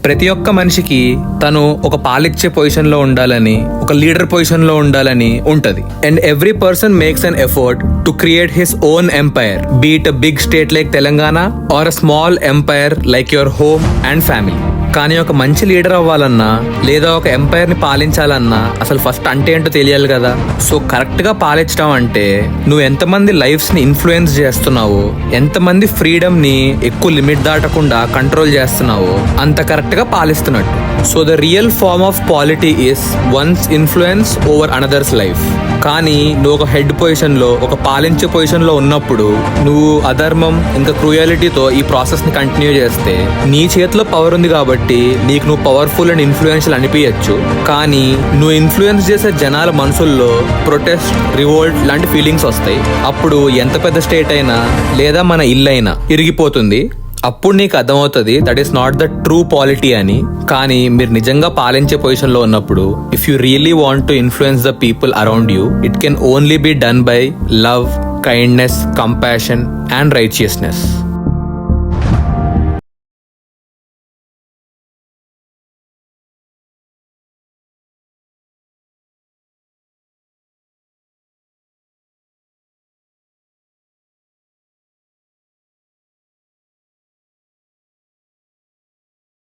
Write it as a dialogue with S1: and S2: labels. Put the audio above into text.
S1: ప్రతి ఒక్క మనిషికి తను ఒక పాలిచ్చే పొజిషన్ లో ఉండాలని, ఒక లీడర్ పొజిషన్ లో ఉండాలని ఉంటది. And every person makes an effort to create his own empire, be it a big state like Telangana or a small empire like your home and family. కానీ ఒక మంచి లీడర్ అవ్వాలన్నా లేదా ఒక ఎంపైర్ ని పాలించాలన్నా అసలు ఫస్ట్ అంటే ఏంటో తెలియాలి కదా. సో కరెక్ట్ గా పాలించడం అంటే నువ్వు ఎంతమంది లైఫ్స్ ని ఇన్ఫ్లుయెన్స్ చేస్తున్నావో, ఎంతమంది ఫ్రీడమ్ ని ఎక్కువ లిమిట్ దాటకుండా కంట్రోల్ చేస్తున్నావో అంత కరెక్ట్ గా పాలిస్తున్నట్టు. So the real form of polity is one's influence over another's life. కానీ నువ్వు ఒక హెడ్ పొజిషన్ లో, ఒక పాలించే పొజిషన్ లో ఉన్నప్పుడు నువ్వు అధర్మం ఇంకా క్రూయాలిటీతో ఈ ప్రాసెస్ ని కంటిన్యూ చేస్తే నీ చేతిలో పవర్ ఉంది కాబట్టి నీకు నువ్వు పవర్ఫుల్ అండ్ ఇన్ఫ్లుయెన్షియల్ అనిపించచ్చు. కానీ నువ్వు ఇన్ఫ్లుయెన్స్ చేసే జనాల మనసుల్లో ప్రొటెస్ట్, రివోల్ట్ లాంటి ఫీలింగ్స్ వస్తాయి. అప్పుడు ఎంత పెద్ద స్టేట్ అయినా లేదా మన ఇల్లు అయినా ఇరిగిపోతుంది. అప్పుడు నీకు అర్థమవుతుంది that is not the true polity అని. కానీ మీరు నిజంగా పాలించే పొజిషన్ లో ఉన్నప్పుడు if you really want to influence the people around you, it can only be done by love, kindness, compassion and righteousness.